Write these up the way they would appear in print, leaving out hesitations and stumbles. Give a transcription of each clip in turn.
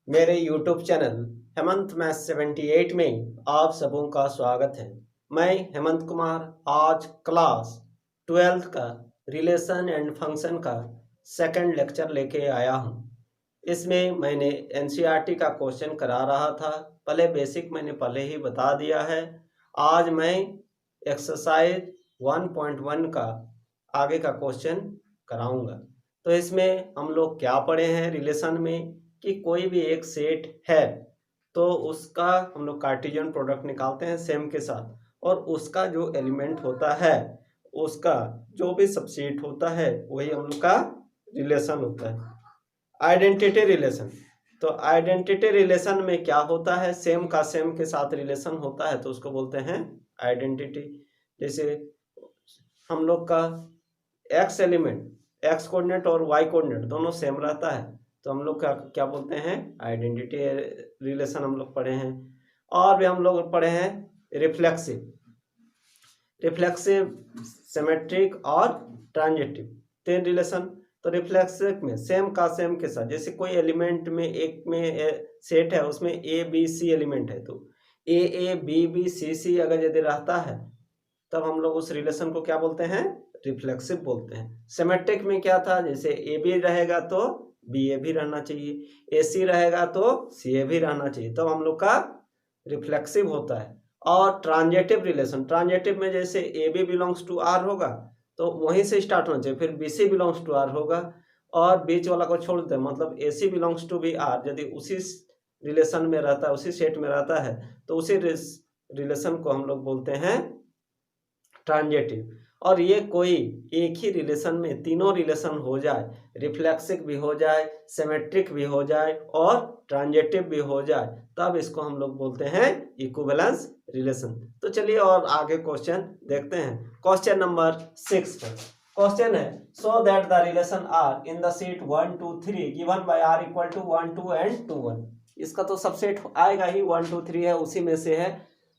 मेरे YouTube channel Hemant math 78 में आप सबों का स्वागत है। मैं हेमंत कुमार आज क्लास 12th का रिलेशन एंड फंक्शन का सेकंड लेक्चर लेके आया हूँ। इसमें मैंने NCERT का क्वेश्चन करा रहा था। पहले बेसिक मैंने पहले ही बता दिया है। आज मैं एक्सरसाइज 1.1 का आगे का क्वेश्चन कराऊंगा। तो इसमें हम लोग क्या पढ़े हैं रिलेशन में कि कोई भी एक सेट है तो उसका हम लोग कार्टेशियन प्रोडक्ट निकालते हैं सेम के साथ, और उसका जो एलिमेंट होता है उसका जो भी सबसेट होता है वही हम लोग का रिलेशन होता है, आइडेंटिटी रिलेशन। तो आइडेंटिटी रिलेशन में क्या होता है, सेम का सेम के साथ रिलेशन होता है तो उसको बोलते हैं आइडेंटिटी। जैसे हम लोग का एक्स एलिमेंट एक्स कोऑर्डिनेट और वाई कोऑर्डिनेट दोनों सेम रहता है तो हम लोग का क्या बोलते हैं, आइडेंटिटी रिलेशन हम लोग पढ़े हैं। और भी हम लोग पढ़े हैं रिफ्लेक्सिव, सिमेट्रिक और ट्रांजिटिव, तीन रिलेशन। तो रिफ्लेक्सिव में सेम का सेम के साथ, जैसे कोई एलिमेंट में एक में सेट है उसमें ए बी सी एलिमेंट है तो ए बी बी सी सी अगर यदि रहता है तब हम लोग उस रिलेशन को क्या बोलते हैं, रिफ्लेक्सिव बोलते हैं। सिमेट्रिक में क्या था, जैसे ए बी रहेगा तो बी ए भी रहना चाहिए, ए सी रहेगा तो सी ए भी रहना चाहिए, तब हम लोग का रिफ्लेक्सिव होता है। और ट्रांजिटिव रिलेशन, ट्रांजिटिव में जैसे a b belongs to R होगा तो वहीं से स्टार्ट होना चाहिए, फिर b c belongs to R होगा और बीच वाला को छोड़ देते हैं, मतलब a c belongs to b R यदि उसी रिलेशन में रहता है, उसी सेट में रहता है तो उसी रिलेशन को हम लोग बोलते हैं ट्रांजिटिव। और ये कोई एक ही रिलेशन में तीनों रिलेशन हो जाए, रिफ्लेक्सिव भी हो जाए, सिमेट्रिक भी हो जाए और ट्रांजिटिव भी हो जाए, तब इसको हम लोग बोलते हैं इक्विवेलेंस रिलेशन। तो चलिए और आगे क्वेश्चन देखते हैं। क्वेश्चन नंबर 6 पर क्वेश्चन है, so that the relation R in the set 1 2 3 given by R equal to 1 2 and 2 1। इसका तो सबसेट आएगा ही, 1 2 3 है उसी में से है,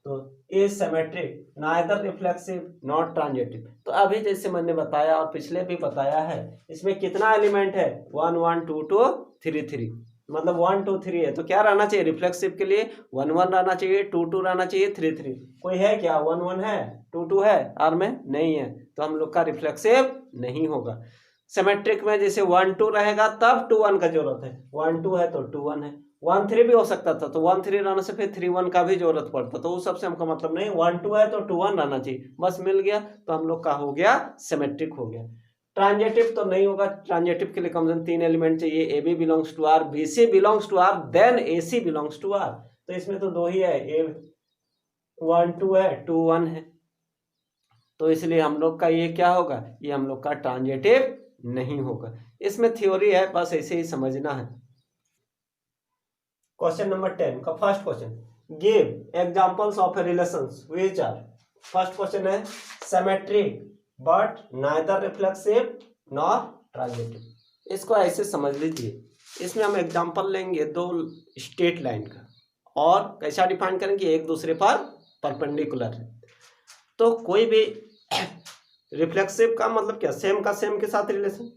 तो is symmetric neither reflexive not transitive. तो अभी जैसे मैंने बताया और पिछले भी बताया है, इसमें कितना एलिमेंट है, 1 1 2 2 3 3, मतलब 1 2 3 है तो क्या रहना चाहिए, रिफ्लेक्सिव के लिए 1 1 रहना चाहिए, 2 2 रहना चाहिए, 3 3। कोई है क्या, 1 1 है, 2 2 है, आर में नहीं है, तो हम लोग का रिफ्लेक्सिव नहीं होगा। सिमेट्रिक में जैसे 1 2 रहेगा तब 2 1 का जरूरत है, 1 2 है तो 2 1 है, 1 3 भी हो सकता था तो 1 3 रहने से फिर 3 1 का भी जरूरत पड़ता, तो उस सबसे हमको मतलब नहीं, 1 2 है तो 2 1 रहना चाहिए, बस मिल गया तो हम लोग का हो गया सिमेट्रिक हो गया। ट्रांजिटिव तो नहीं होगा, ट्रांजिटिव के लिए कम से कम 3 एलिमेंट चाहिए, a b belongs to R, b c belongs to R, then a c belongs to R. तो इसमें तो दो ही है, ए 1 2 है 2 1 है, तो इसलिए हम लोग का ये क्या होगा, ये हम लोग का ट्रांजिटिव नहीं होगा। इसमें थ्योरी है, बस ऐसे ही समझना है। क्वेश्चन नंबर 10 का first question, give examples of relations which are. First question है symmetric but neither reflexive nor transitive. इसको ऐसे समझ लीजिए, इसमें हम एग्जांपल लेंगे दो स्ट्रेट लाइन का और कैसा डिफाइन करेंगे, एक दूसरे पर परपेंडिकुलर है। तो कोई भी रिफ्लेक्सिव का मतलब क्या, सेम का सेम के साथ रिलेशन।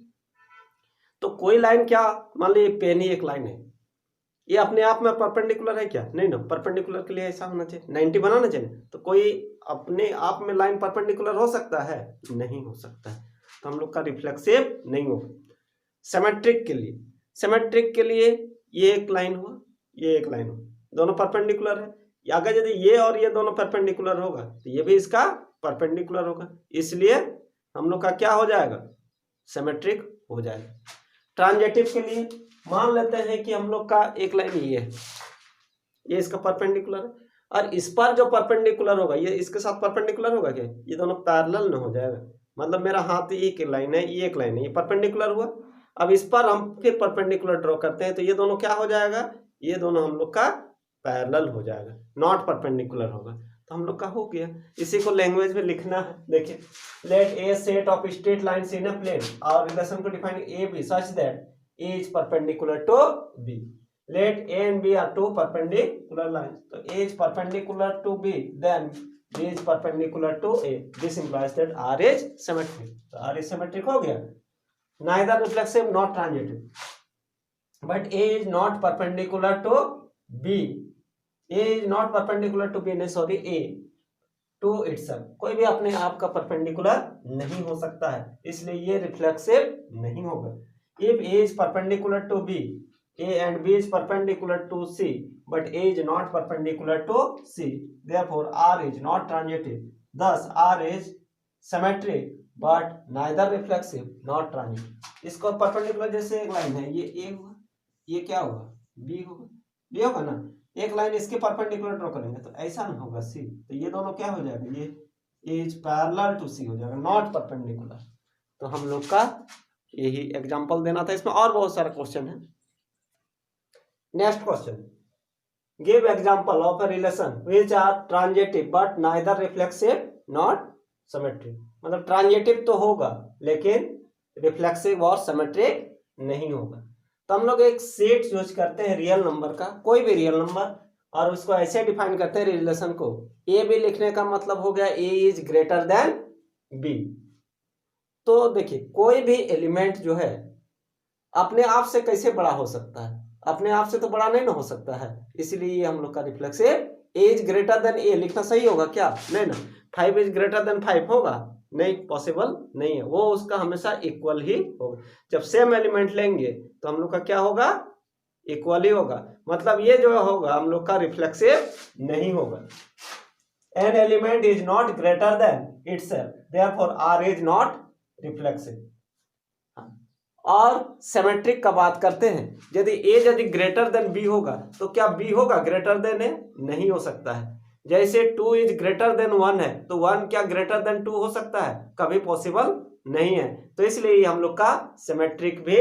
तो कोई लाइन क्या, मान लीजिए पेन ही एक लाइन है, ये अपने आप में परपेंडिकुलर है क्या, नहीं ना, परपेंडिकुलर के लिए ऐसा होना चाहिए 90 बनाना चाहिए। तो कोई अपने आप में लाइन परपेंडिकुलर हो सकता है, नहीं हो सकता है, तो हम लोग का रिफ्लेक्सिव नहीं होगा। सिमेट्रिक के लिए, सिमेट्रिक के लिए ये एक लाइन हुआ, ये एक लाइन हुआ, दोनों परपेंडिकुलर है, अगर यदि ये और ये दोनों परपेंडिकुलर होगा तो ये भी इसका परपेंडिकुलर होगा, इसलिए हम लोग का क्या हो जाएगा, सिमेट्रिक हो जाएगा। ट्रांजिटिव के लिए मान लेते हैं कि हम लोग का एक लाइन ये है, ये इसका परपेंडिकुलर है, और इस पर जो परपेंडिकुलर होगा ये इसके साथ परपेंडिकुलर होगा क्या, ये दोनों पैरेलल न हो जाएगा, मतलब मेरा हाथ ये एक लाइन है, ये एक लाइन है, ये परपेंडिकुलर हुआ। अब इस पर हम फिर परपेंडिकुलर ड्रॉ करते हैं तो ये दोनों क्या हो जाएगा, ये दोनों हम लोग का पैरेलल हो जाएगा, नॉट परपेंडिकुलर होगा, तो हम लोग का हो गया। इसी को लैंग्वेज में लिखना है, देखिए, let a set of straight lines in a plane और रिलेशन को define a b such that A is perpendicular to B. Let A and B are two perpendicular lines. So A is perpendicular to B, then B is perpendicular to A. This implies that R is symmetric. So R is symmetric हो गया. Neither reflexive nor transitive. But a is not perpendicular to b, a is not perpendicular to b, नहीं sorry, a to itself, कोई भी अपने आप का perpendicular नहीं हो सकता है, इसलिए ये रिफ्लेक्सिव नहीं होगा। If a is perpendicular to b, A and B is perpendicular to C, but A is not perpendicular to C. Therefore, R is not transitive. Thus, R is symmetric, but neither reflexive, not transitive. इसको perpendicular जैसे एक line है, ये A होगा, ये क्या होगा, B होगा, B होगा ना, एक लाइन इसके perpendicular ड्रॉ करेंगे तो ऐसा ना होगा C, तो ये दोनों क्या हो जाएगा, ये A is parallel to C हो जाएगा, not perpendicular। तो हम लोग का यही एग्जाम्पल देना था, इसमें और बहुत सारे क्वेश्चन है। Next question. Give example of a relation which are transitive but neither reflexive not symmetric. मतलब ट्रांजिटिव तो होगा लेकिन रिफ्लेक्सिव और सिमेट्रिक नहीं होगा। तो हम लोग एक सेट यूज करते हैं रियल नंबर का, कोई भी रियल नंबर, और उसको ऐसे डिफाइन करते हैं रिलेशन को। ए बी लिखने का मतलब हो गया ए इज ग्रेटर देन बी। तो देखिए कोई भी एलिमेंट जो है अपने आप से कैसे बड़ा हो सकता है, अपने आप से तो बड़ा नहीं ना हो सकता है, इसीलिए हम लोग का reflexive A is greater than A लिखना सही होगा क्या, नहीं ना। 5 इज ग्रेटर देन 5 होगा, नहीं, पॉसिबल नहीं है, वो उसका हमेशा इक्वल ही होगा। जब सेम एलिमेंट लेंगे तो हम लोग का क्या होगा, इक्वल ही होगा, मतलब ये जो होगा हम लोग का रिफ्लेक्सिव नहीं होगा। An element is not greater than itself, therefore R is not reflexive. और सिमेट्रिक का बात करते हैं, यदि ग्रेटर देन बी होगा तो क्या बी होगा ग्रेटर देन ए, नहीं हो सकता है। जैसे 2 इज ग्रेटर देन 1 है तो 1 क्या ग्रेटर देन 2 हो सकता है, कभी पॉसिबल नहीं है, तो इसलिए हम लोग का सिमेट्रिक भी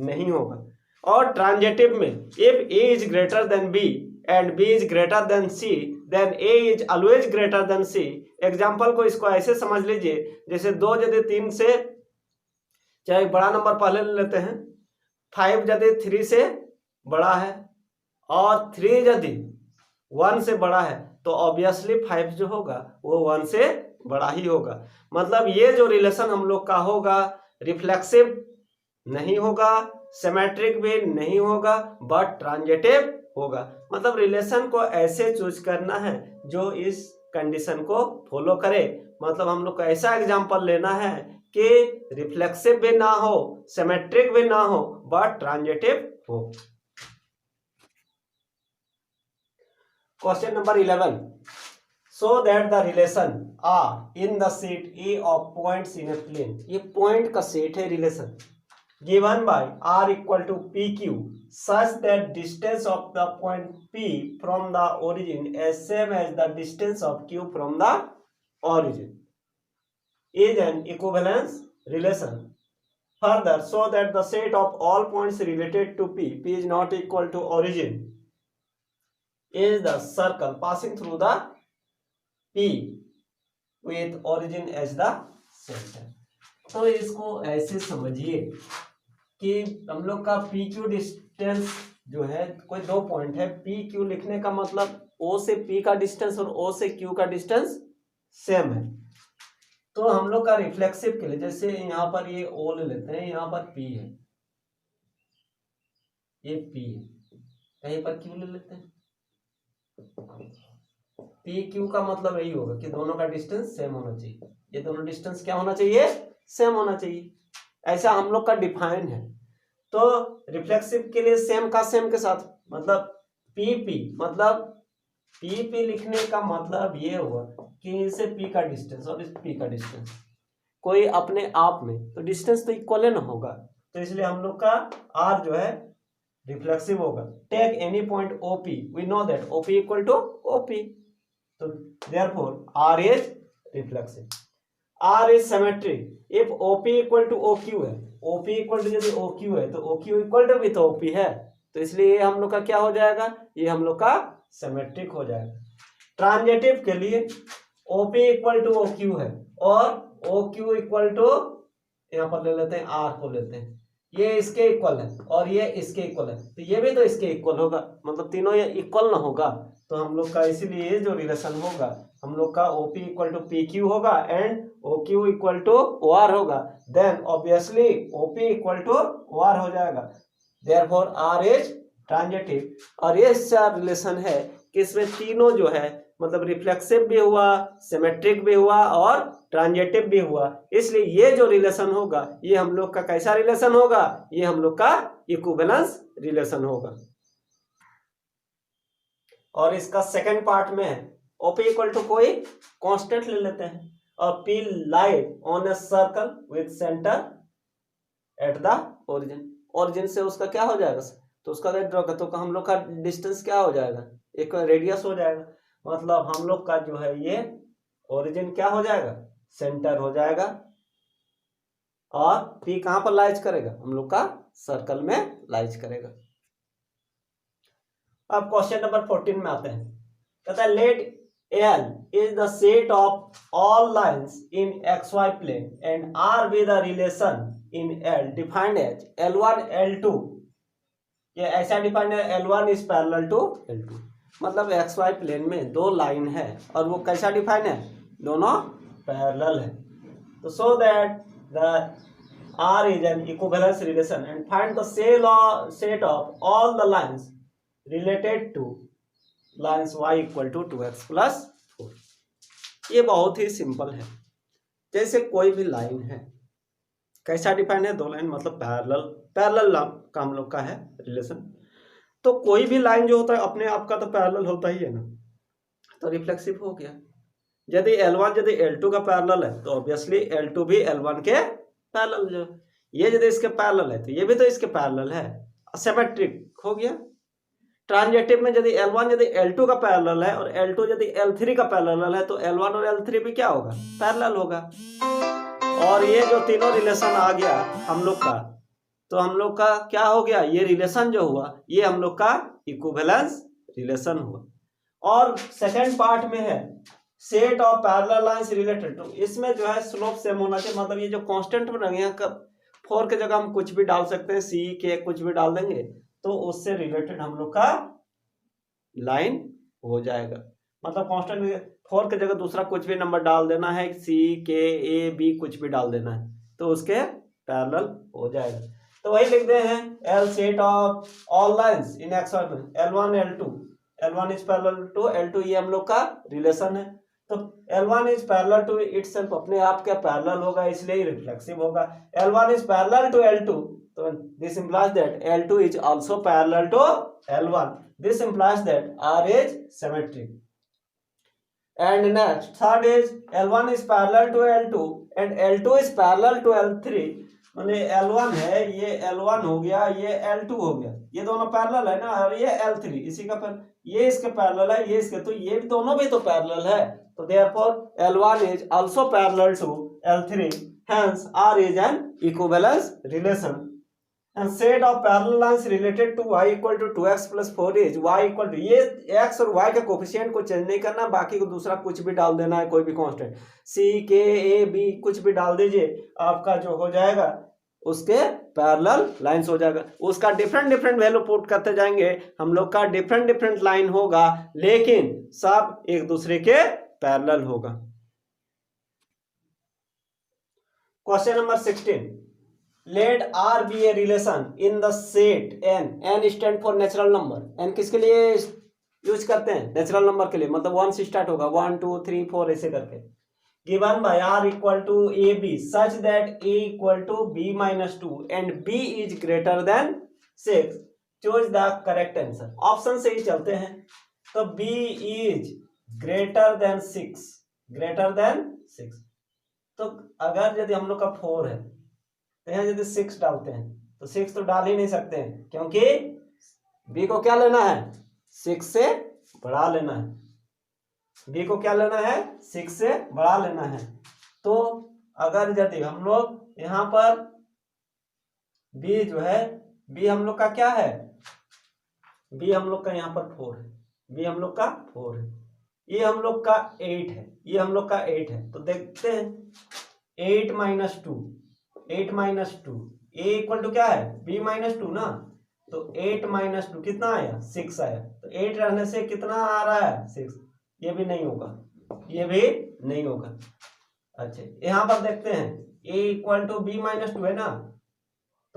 नहीं होगा। और ट्रांजिटिव में if a is greater than b and b is greater than c then a is always greater than c. Example को इसको ऐसे समझ लीजिए, जैसे 2 यदि 3 से, चाहे बड़ा नंबर पहले ले लेते हैं, 5 यदि 3 से बड़ा है और 3 यदि 1 से बड़ा है तो ऑब्वियसली 5 जो होगा वो 1 से बड़ा ही होगा। मतलब ये जो रिलेशन हम लोग का होगा रिफ्लेक्सिव नहीं होगा, सिमेट्रिक भी नहीं होगा, बट ट्रांजिटिव होगा। मतलब रिलेशन को ऐसे चूज करना है जो इस कंडीशन को फॉलो करे। मतलब हम लोग को ऐसा एग्जाम्पल लेना है कि रिफ्लेक्सिव भी ना हो, सिमेट्रिक भी ना हो, बट ट्रांजिटिव हो। Question number 11, so that the relation R in the set A of points in a plane, ये पॉइंट का सेट है relation, given by R equal to PQ such that distance of the point P from the origin is same as the distance of Q from the origin is an equivalence relation. Further, so that the set of all points related to P is not equal to origin is the circle passing through the P with origin as the center. तो इसको ऐसे समझिए कि हम लोग का P Q distance जो है, कोई 2 पॉइंट है, पी क्यू लिखने का मतलब ओ से पी का डिस्टेंस और ओ से क्यू का डिस्टेंस सेम है। तो हम लोग का रिफ्लेक्सिव के लिए, जैसे यहाँ पर ये ओ ले लेते हैं, यहाँ पर पी है, ये पी है, कहीं पर क्यू ले लेते हैं, पी क्यू का मतलब यही होगा कि दोनों का डिस्टेंस सेम होना चाहिए, ये दोनों डिस्टेंस क्या होना चाहिए, सेम होना चाहिए, ऐसा हम लोग का डिफाइन है। तो रिफ्लेक्सिव के लिए सेम का सेम के साथ, मतलब पी पी, मतलब पी पी लिखने का मतलब ये हुआ कि इसे पी का डिस्टेंस और इस पी का डिस्टेंस कोई अपने आप में, तो डिस्टेंस तो इक्वल है ना होगा, तो इसलिए हम लोग का आर जो है रिफ्लेक्सिव होगा। Take any point OP, we know that OP equal to OP, तो therefore R is reflexive. R is symmetric if OP equal to OQ है, ओपी इक्वल टू यदि ओक्यू है तो ओक्यू इक्वल टू भी तो OP है, तो इसलिए ये हम लोग का क्या हो जाएगा, ये हम लोग का सिमेट्रिक हो जाएगा। ट्रांजिटिव के लिए ओपी इक्वल टू ओक्यू है और ओक्यू इक्वल टू, यहाँ पर ले लेते हैं आर को लेते हैं, ये इसके इक्वल है और ये इसके इक्वल है, तो ये भी तो इसके इक्वल होगा, मतलब तीनों ये इक्वल ना होगा, तो हम लोग का इसीलिए जो रिलेशन होगा हम लोग का OP equal to P Q होगा and O Q equal to O R होगा, then obviously OP equal to O R हो जाएगा। Therefore R is transitive. और ये चार रिलेशन है कि इसमें तीनों जो है मतलब रिफ्लेक्सिव भी हुआ, सिमेट्रिक भी हुआ और ट्रांजिटिव भी हुआ, इसलिए ये जो रिलेशन होगा ये हम लोग का कैसा रिलेशन होगा, ये हम लोग का इक्विवेलेंस रिलेशन होगा। और इसका सेकंड पार्ट में है OP इक्वल टू कोई कांस्टेंट ले लेते हैं और P lie on a circle with centre at the origin. Origin से उसका क्या हो जाएगा, तो उसका ड्रॉ कर, तो हम लोग का डिस्टेंस क्या हो जाएगा, एक रेडियस हो जाएगा। मतलब हम लोग का जो है ये ओरिजिन क्या हो जाएगा, सेंटर हो जाएगा। और P कहां पर लाइज करेगा, हम लोग का सर्कल में लाइज करेगा। अब क्वेश्चन नंबर 14 में आते हैं। कहता है late L is the set of all lines in XY plane and R with the relation in L defined as L1 L2। ये ऐसा डिफाइंड है L1 is parallel to L2, मतलब XY प्लेन में दो लाइन है और वो कैसा डिफाइन है, दोनों पैरेलल है। तो सो that the R is an equivalence relation and find the set of all the lines related to lines y equal to 2x plus 4। ये बहुत ही सिंपल है। जैसे कोई भी लाइन है कैसा डिफाइन है, दो लाइन मतलब पैरेलल का हम लोग का है रिलेशन। तो कोई भी लाइन जो होता है अपने आप का तो पैरेलल होता ही है ना, तो रिफ्लेक्सिव हो गया। यदि L1 यदि L2 का पैरेलल है तो ऑब्वियसली L2 भी L1 के पैरेलल, जो ये यदि इसके पैरेलल है तो ये भी तो इसके पैरेलल है, सिमेट्रिक हो गया। ट्रांजिटिव में यदि L1 यदि L2 का पैरेलल है और L2 यदि L3 का पैरेलल है तो L1 और L3 भी क्या होगा, पैरेलल होगा। और ये जो तीनों रिलेशन आ गया हम लोग का, तो हम लोग का क्या हो गया, ये रिलेशन जो हुआ ये हम लोग का इक्विवेलेंस रिलेशन हुआ। और सेकंड पार्ट में है set of parallel lines related to, इसमें जो है स्लोप सेम होना चाहिए। मतलब ये जो कांस्टेंट बनेंगे यहाँ 4 के जगह हम कुछ भी डाल सकते हैं, C के कुछ भी डाल देंगे तो उससे रिलेटेड हम लोग का लाइन हो जाएगा। मतलब कांस्टेंट 4 के जगह दूसरा कुछ भी नंबर डाल देना है, C K A B कुछ भी डाल देना है तो उसके पैरेलल हो जाएगा। तो वही लिखते हैं L set of all lines in XY में L1 L2, L1 is parallel to L2, ये हम लोग का रिलेशन है। तो L1 is parallel to itself, अपने आप क्या पैरेलल होगा इसलिए रिफ्लेक्सिव होगा। L1 is parallel to L2, so this implies that L2 is also parallel to L1. This implies that R is symmetric. And next, third is L1 is parallel to L2 and L2 is parallel to L3। माने L1 है, ये L1 हो गया, ये L2 हो गया, ये दोनों पैरेलल है ना, और ये L3 इसी का ये इसके पैरेलल है, ये इसके, तो ये दोनों भी तो पैरेलल है। तो therefore L1 is also parallel to L3, hence R is an equivalence relation। And set of parallel lines related to y equal to 2x plus 4 is y equal to, ये x और y के coefficient को change नहीं करना, बाकी को दूसरा कुछ भी डाल देना है, कोई भी constant C K A B कुछ भी डाल दीजिए, आपका जो हो जाएगा उसके पैरेलल लाइंस हो जाएगा। उसका डिफरेंट वैल्यू पुट करते जाएंगे, हम लोग का डिफरेंट लाइन होगा लेकिन सब एक दूसरे के पैरेलल होगा। Question number 16, let R be a relation in the set n, n stand for natural number, n किसके लिए यूज करते हैं, नेचुरल नंबर के लिए, मतलब 1 से स्टार्ट होगा, 1 2 3 4 ऐसे करके। Given by R equal to AB such that A equal to B minus 2 and B is greater than 6, choose the correct answer. Option से ही चलते हैं, तो B is greater than 6, greater than 6। तो अगर यदि हम लोग का 4 है तो यहाँ यदि 6 डालते हैं तो 6 तो डाल ही नहीं सकते हैं, क्योंकि B को क्या लेना है, 6 से बढ़ा लेना है। B को क्या लेना है, 6 से बढ़ा लेना है। तो अगर यदि हम लोग यहाँ पर B जो है, B हम लोग का क्या है, B हम लोग का यहाँ पर 4 है, B हम लोग का 4 है, ये हम लोग का 8 है, ये हम लोग का 8 है। तो देखते हैं 8 minus 2, 8 minus 2, A equal to क्या है, B माइनस 2 ना, तो 8 माइनस 2 कितना आया, 6 आया। तो 8 रहने से कितना आ रहा है, 6, ये भी नहीं होगा, ये भी नहीं होगा। अच्छा यहाँ पर देखते हैं A equal to B minus 2 है ना,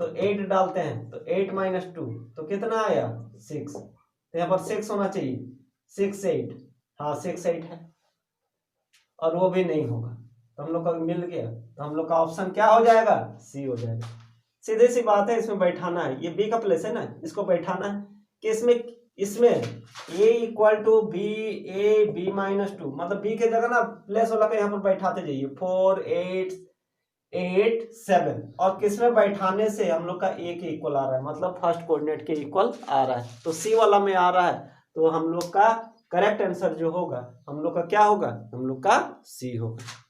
तो 8 डालते हैं तो 8 माइनस 2 तो कितना आया 6। तो यहाँ पर 6 होना चाहिए, 6 8, हाँ 6 8 है और वो भी नहीं होगा, तो हम लोग का मिल गया। तो हम लोग का ऑप्शन क्या हो जाएगा, सी हो जाएगा। सीधे सी बात है, इसमें बैठाना है, ये बी का प्लेस है ना, इसको बैठाना है कि इसमें a equal to b, a b minus 2, मतलब b के जगह ना प्लेस वाला पे यहाँ पर बैठाते जाइए 4 8 8 7, और किसमें बैठाने से हम लोग का a के इक्वल आ रहा है, मतलब फर्स्ट कोऑर्डिनेट के इक्वल आ रहा है, तो c वाला में आ रहा है। तो हम लोग का करेक्ट आंसर जो होगा हम लोग का क्या होगा, हम लोग का सी होगा।